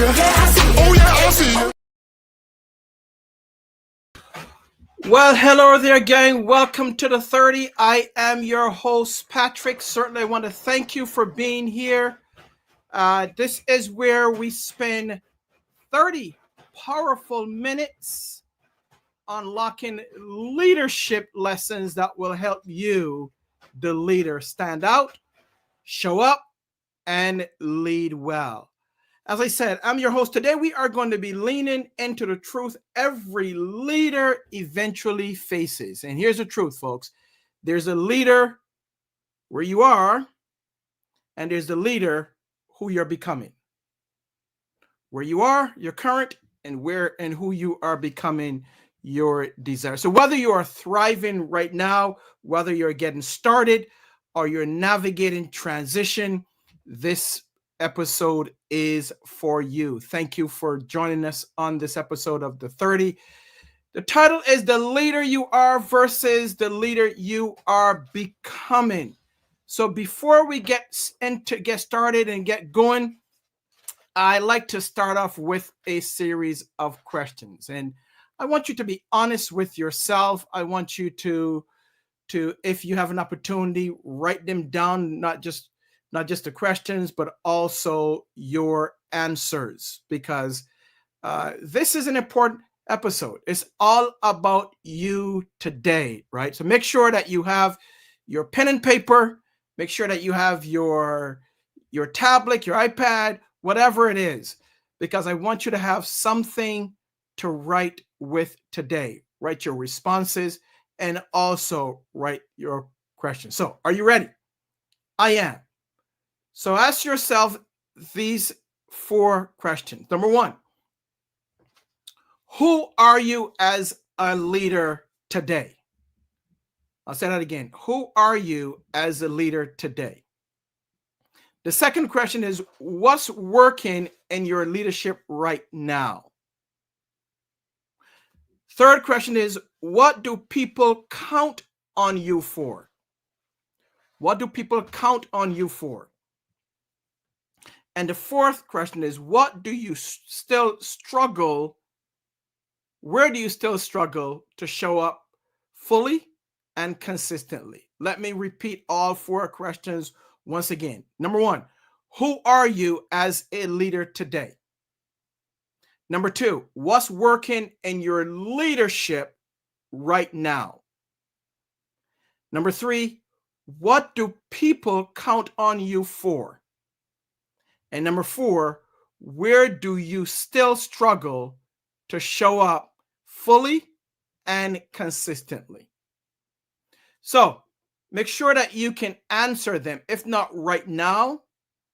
ya. Oh yeah, I see ya. Well, hello there, gang. Welcome to the 30. I am your host, Patrick. Certainly, I want to thank you for being here. This is where we spend 30 powerful minutes unlocking leadership lessons that will help you, the leader, stand out, show up, and lead well. As I said, I'm your host. Today, we are going to be leaning into the truth every leader eventually faces. And here's the truth, folks. There's a leader where you are, and there's the leader who you're becoming. Where you are, your current, and where and who you are becoming, your desire. So whether you are thriving right now, whether you're getting started, or you're navigating transition, this episode is for you. Thank you for joining us on this episode of the 30. The title is The Leader You Are versus the Leader You Are Becoming. So before we get started and get going, I like to start off with a series of questions. And I want you to be honest with yourself. I want you to if you have an opportunity, write them down, not just the questions, but also your answers, because this is an important episode. It's all about you today, right? So make sure that you have your pen and paper. Make sure that you have your tablet, your iPad, whatever it is, because I want you to have something to write with today. Write your responses and also write your questions. So are you ready? I am. So ask yourself these 4 questions. Number 1, who are you as a leader today? I'll say that again. Who are you as a leader today? The second question is, what's working in your leadership right now? Third question is, what do people count on you for? What do people count on you for? And the fourth question is, what do you still struggle? Where do you still struggle to show up fully and consistently? Let me repeat all 4 questions once again. Number 1, who are you as a leader today? Number 2, what's working in your leadership right now? Number 3, what do people count on you for? And number 4, where do you still struggle to show up fully and consistently? So make sure that you can answer them. If not right now,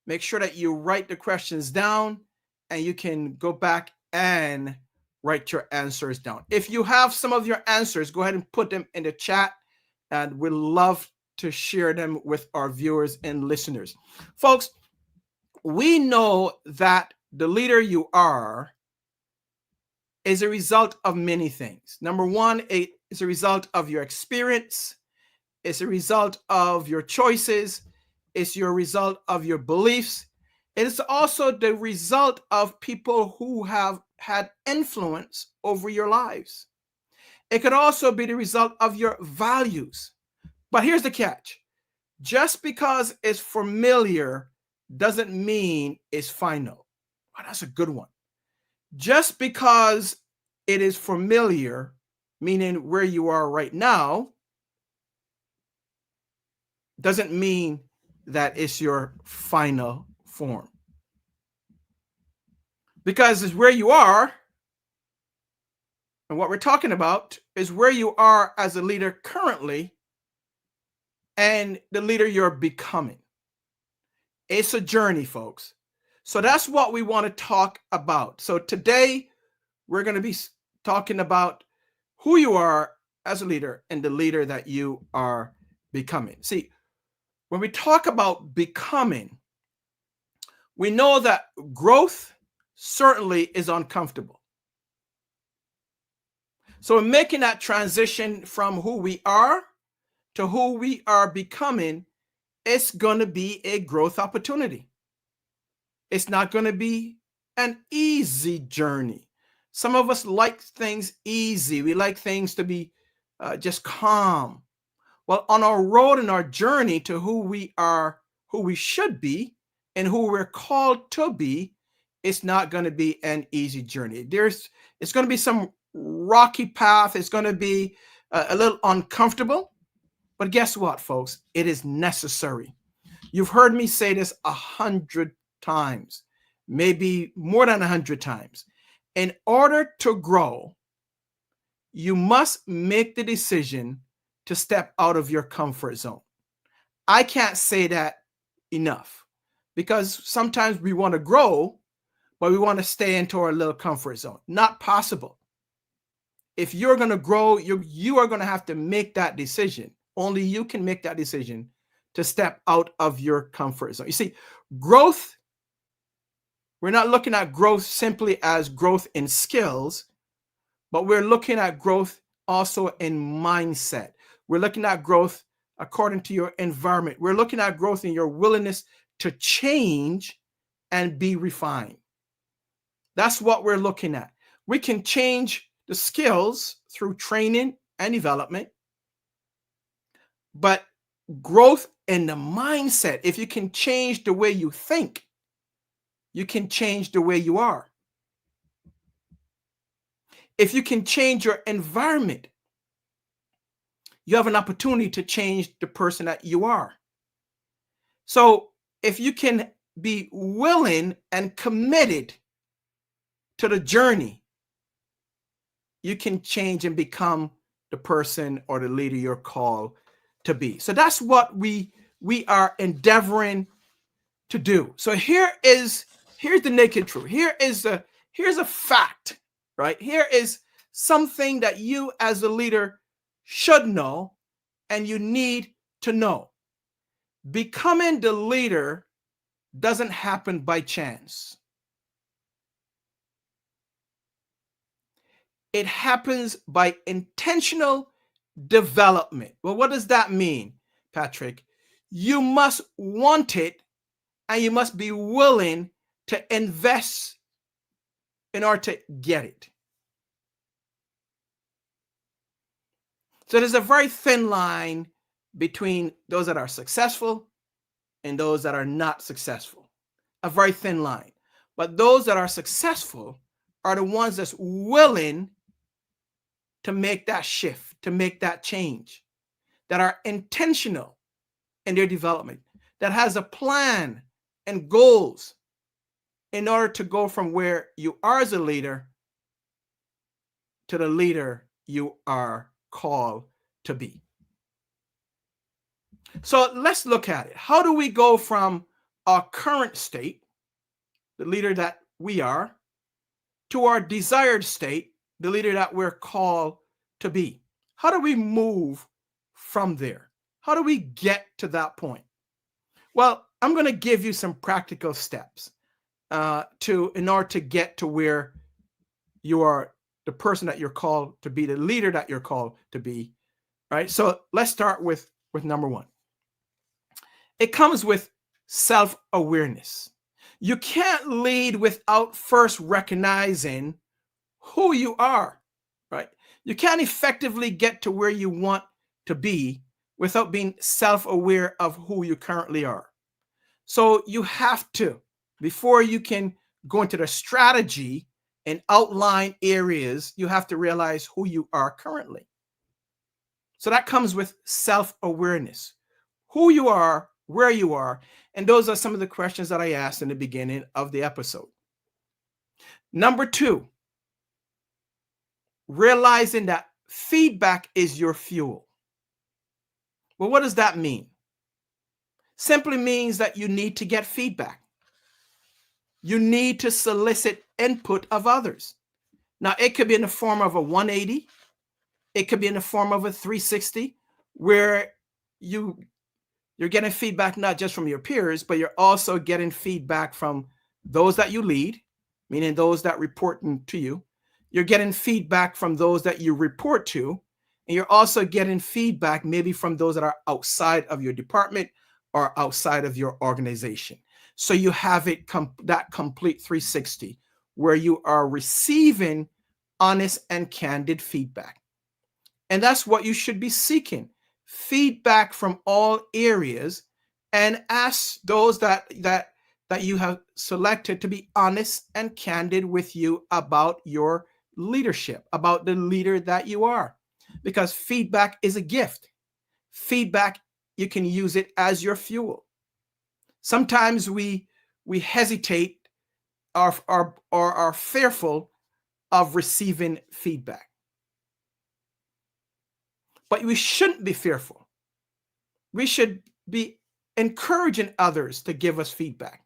make sure that you write the questions down and you can go back and write your answers down. If you have some of your answers, go ahead and put them in the chat, and we'd love to share them with our viewers and listeners. Folks, we know that the leader you are is a result of many things. Number 1, it is a result of your experience. It's a result of your choices. It's your result of your beliefs. It is also the result of people who have had influence over your lives. It could also be the result of your values. But here's the catch. Just because it's familiar doesn't mean it's final. Oh, that's a good one. Just because it is familiar, meaning where you are right now, doesn't mean that it's your final form. Because it's where you are, and what we're talking about is where you are as a leader currently and the leader you're becoming. It's a journey, folks. So that's what we want to talk about. So today, we're going to be talking about who you are as a leader and the leader that you are becoming. See, when we talk about becoming, we know that growth certainly is uncomfortable. So in making that transition from who we are to who we are becoming, it's going to be a growth opportunity. It's not going to be an easy journey. Some of us like things easy. We like things to be just calm. Well, on our road and our journey to who we are, who we should be, and who we're called to be, it's not going to be an easy journey. It's going to be some rocky path. It's going to be a little uncomfortable. But guess what, folks? It is necessary. You've heard me say this 100 times, maybe more than 100 times. In order to grow, you must make the decision to step out of your comfort zone. I can't say that enough, because sometimes we want to grow, but we want to stay into our little comfort zone. Not possible. If you're going to grow, you are going to have to make that decision. Only you can make that decision to step out of your comfort zone. You see, growth, we're not looking at growth simply as growth in skills, but we're looking at growth also in mindset. We're looking at growth according to your environment. We're looking at growth in your willingness to change and be refined. That's what we're looking at. We can change the skills through training and development, but growth in the mindset, if you can change the way you think, you can change the way you are. If you can change your environment, you have an opportunity to change the person that you are. So if you can be willing and committed to the journey, you can change and become the person or the leader you're called to be. So that's what we are endeavoring to do. So here's the naked truth. Here's a fact, right? Here is something that you as a leader should know and you need to know. Becoming the leader doesn't happen by chance. It happens by intentional development. Well, what does that mean, Patrick? You must want it and you must be willing to invest in order to get it. So there's a very thin line between those that are successful and those that are not successful. A very thin line. But those that are successful are the ones that's willing to make that shift, to make that change, that are intentional in their development, that has a plan and goals in order to go from where you are as a leader to the leader you are called to be. So let's look at it. How do we go from our current state, the leader that we are, to our desired state, the leader that we're called to be? How do we move from there? How do we get to that point? Well, I'm going to give you some practical steps in order to get to where you are the person that you're called to be, the leader that you're called to be, right? So let's start with number one. It comes with self-awareness. You can't lead without first recognizing who you are, right? You can't effectively get to where you want to be without being self-aware of who you currently are. So you have to, before you can go into the strategy and outline areas, you have to realize who you are currently. So that comes with self-awareness, who you are, where you are. And those are some of the questions that I asked in the beginning of the episode. Number two, realizing that feedback is your fuel. Well, what does that mean? Simply means that you need to get feedback. You need to solicit input of others. Now, it could be in the form of a 180. It could be in the form of a 360, where you're getting feedback not just from your peers, but you're also getting feedback from those that you lead, meaning those that report to you. You're getting feedback from those that you report to, and you're also getting feedback maybe from those that are outside of your department or outside of your organization. So you have it that complete 360 where you are receiving honest and candid feedback. And that's what you should be seeking. Feedback from all areas, and ask those that you have selected to be honest and candid with you about your leadership, about the leader that you are. Because feedback is a gift. Feedback, you can use it as your fuel. Sometimes we hesitate or are fearful of receiving feedback. But we shouldn't be fearful. We should be encouraging others to give us feedback.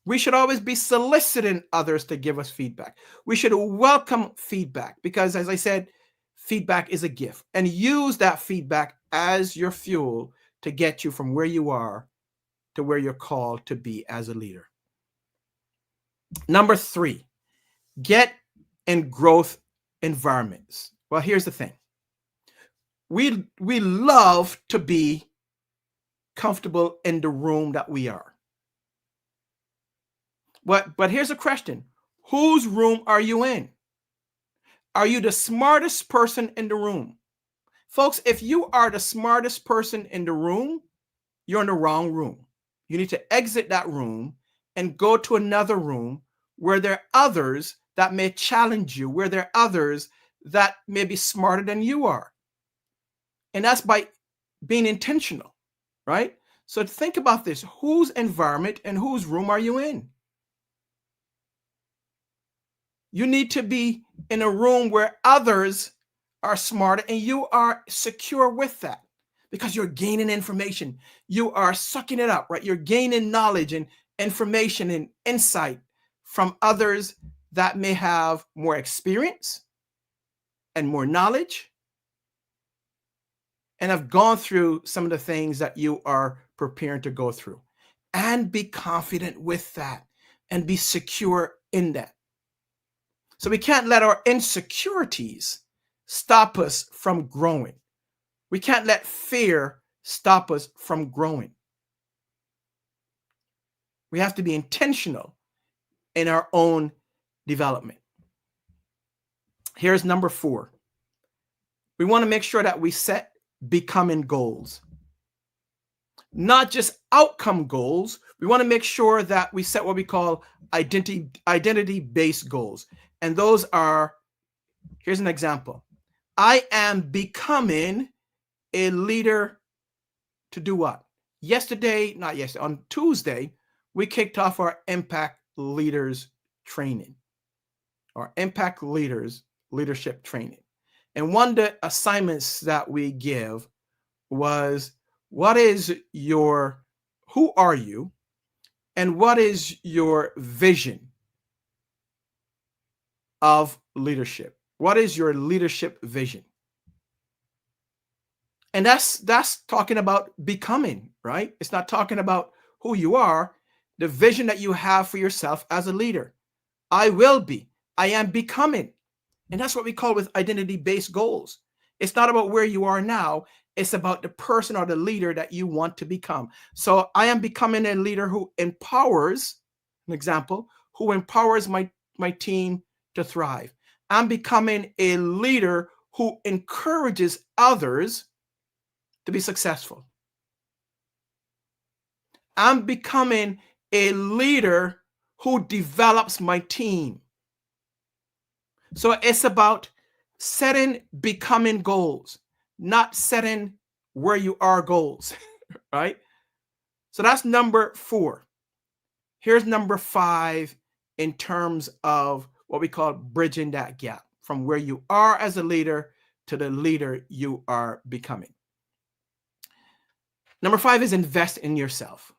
We should always be soliciting others to give us feedback. We should welcome feedback because, as I said, feedback is a gift, and use that feedback as your fuel to get you from where you are to where you're called to be as a leader. Number 3, get in growth environments. Well, here's the thing. We love to be comfortable in the room that we are. But here's a question. Whose room are you in? Are you the smartest person in the room? Folks, if you are the smartest person in the room, you're in the wrong room. You need to exit that room and go to another room where there are others that may challenge you, where there are others that may be smarter than you are. And that's by being intentional, right? So think about this. Whose environment and whose room are you in? You need to be in a room where others are smarter and you are secure with that because you're gaining information. You are sucking it up, right? You're gaining knowledge and information and insight from others that may have more experience and more knowledge and have gone through some of the things that you are preparing to go through. And be confident with that and be secure in that. So we can't let our insecurities stop us from growing. We can't let fear stop us from growing. We have to be intentional in our own development. Here's number 4. We want to make sure that we set becoming goals. Not just outcome goals. We want to make sure that we set what we call identity-based goals. And those are, here's an example. I am becoming a leader to do what? On Tuesday, we kicked off our Impact Leaders training, our Impact Leaders leadership training. And one of the assignments that we give was, who are you? And what is your vision of leadership? What is your leadership vision? And that's talking about becoming, right? It's not talking about who you are, the vision that you have for yourself as a leader. I am becoming. And that's what we call with identity-based goals. It's not about where you are now. It's about the person or the leader that you want to become. So I am becoming a leader who empowers, an example, who empowers my team to thrive. I'm becoming a leader who encourages others to be successful. I'm becoming a leader who develops my team. So it's about setting becoming goals, not setting where you are goals, right? So that's number 4. Here's number 5 in terms of what we call bridging that gap from where you are as a leader to the leader you are becoming. Number 5 is invest in yourself.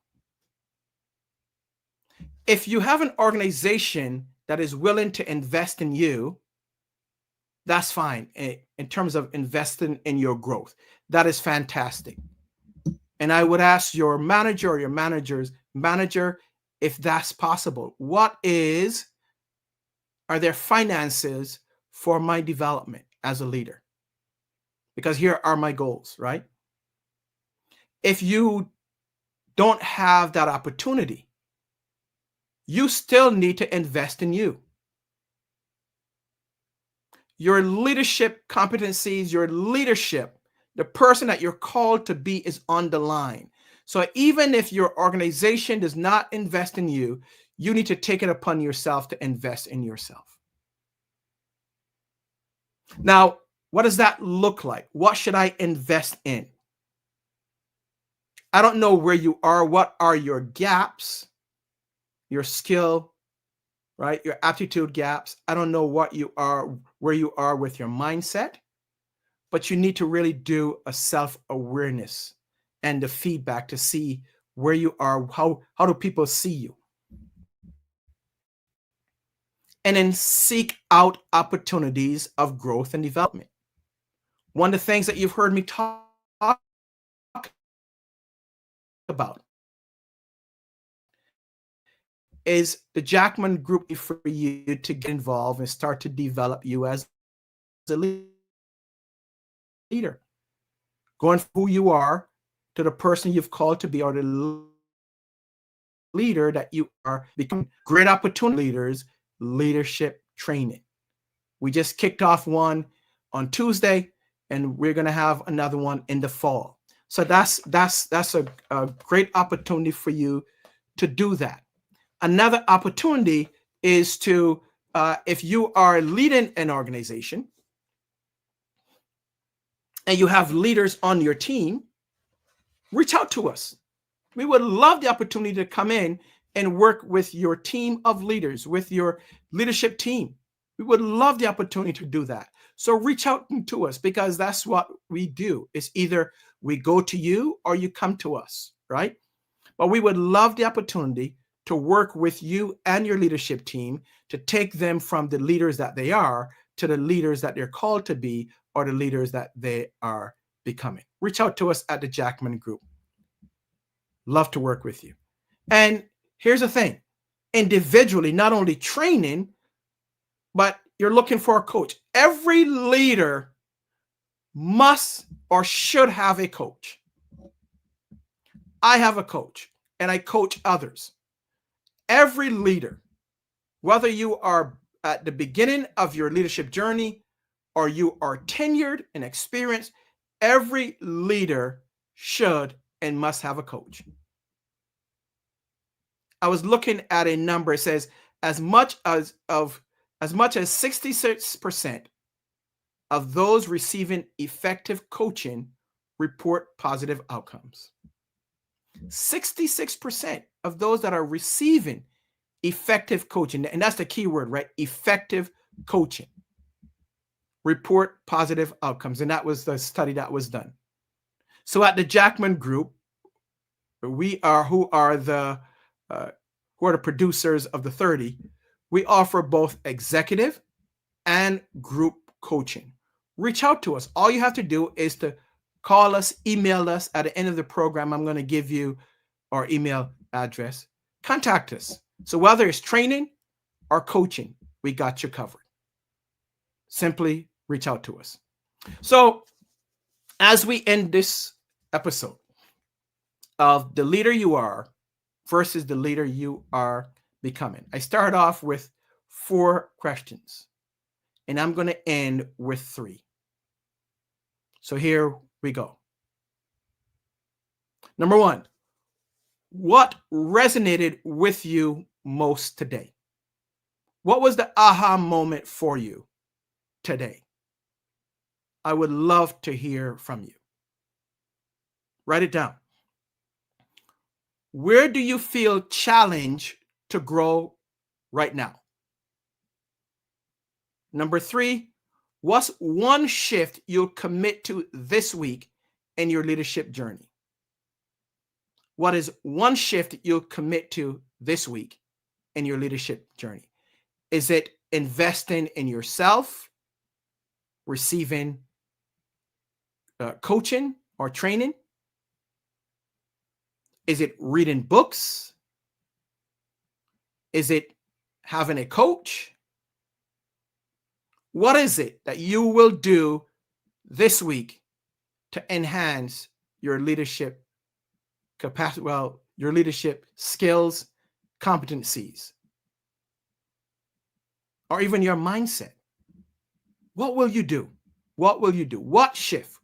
If you have an organization that is willing to invest in you, that's fine in terms of investing in your growth. That is fantastic. And I would ask your manager or your manager's manager if that's possible. Are there finances for my development as a leader? Because here are my goals, right? If you don't have that opportunity, you still need to invest in you. your leadership competencies, your leadership, the person that you're called to be is on the line. So even if your organization does not invest in you, you need to take it upon yourself to invest in yourself. Now, what does that look like? What should I invest in? I don't know where you are. What are your gaps, your skill, right? Your aptitude gaps. I don't know what you are, where you are with your mindset, but you need to really do a self-awareness and the feedback to see where you are. How do people see you? And then seek out opportunities of growth and development. One of the things that you've heard me talk about is the Jackman Group for you to get involved and start to develop you as a leader. Going from who you are to the person you've called to be, or the leader that you are becoming. Great opportunity leaders, leadership training. We just kicked off one on Tuesday, and we're going to have another one in the fall. So that's a great opportunity for you to do that. Another opportunity is to, if you are leading an organization and you have leaders on your team, reach out to us. We would love the opportunity to come in and work with your team of leaders, with your leadership team. We would love the opportunity to do that. So reach out to us, because that's what we do. It's either we go to you or you come to us, right? But we would love the opportunity to work with you and your leadership team to take them from the leaders that they are to the leaders that they're called to be, or the leaders that they are becoming. Reach out to us at the Jackman Group. Love to work with you. And here's the thing, individually, not only training, but you're looking for a coach. Every leader must or should have a coach. I have a coach, and I coach others. Every leader, whether you are at the beginning of your leadership journey or you are tenured and experienced, every leader should and must have a coach. I was looking at a number. It says as much as 66% of those receiving effective coaching report positive outcomes. 66% of those that are receiving effective coaching, and that's the key word, right? Effective coaching, report positive outcomes. And that was the study that was done. So at the Jackman Group, we are who are the producers of the 30. We offer both executive and group coaching. Reach out to us. All you have to do is to call us, email us. At the end of the program, I'm going to give you our email address. Contact us. So whether it's training or coaching, we got you covered. Simply reach out to us. So as we end this episode of the leader you are versus the leader you are becoming, I start off with 4 questions, and I'm going to end with 3. So here we go. Number 1, what resonated with you most today? What was the aha moment for you today? I would love to hear from you. Write it down. Where do you feel challenged to grow right now? Number 3, what's one shift you'll commit to this week in your leadership journey? What is one shift you'll commit to this week in your leadership journey? Is it investing in yourself, receiving coaching or training? Is it reading books? Is it having a coach? What is it that you will do this week to enhance your leadership capacity, your leadership skills, competencies, or even your mindset? what will you do? What will you do? What shift?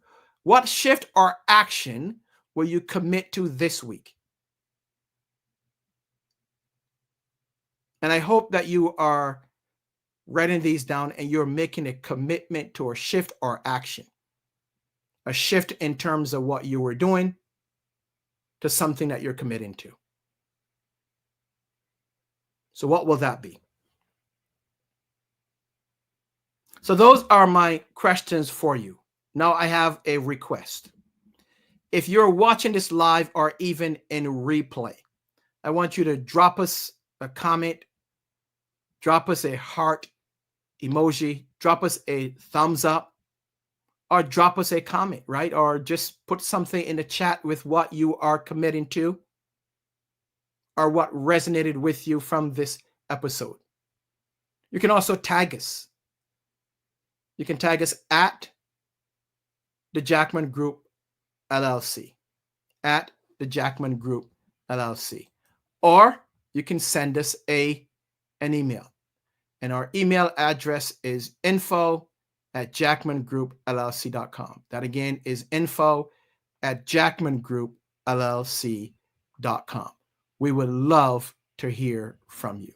What shift or action will you commit to this week? And I hope that you are writing these down and you're making a commitment to a shift or action. A shift in terms of what you were doing to something that you're committing to. So what will that be? So those are my questions for you. Now I have a request. If you're watching this live or even in replay, I want you to drop us a comment, drop us a heart emoji, drop us a thumbs up, or drop us a comment, right? Or just put something in the chat with what you are committing to or what resonated with you from this episode. You can also tag us. You can tag us at the Jackman Group LLC, at the Jackman Group LLC. Or you can send us an email. And our email address is info@jackmangroupllc.com. That again is info@jackmangroupllc.com. We would love to hear from you.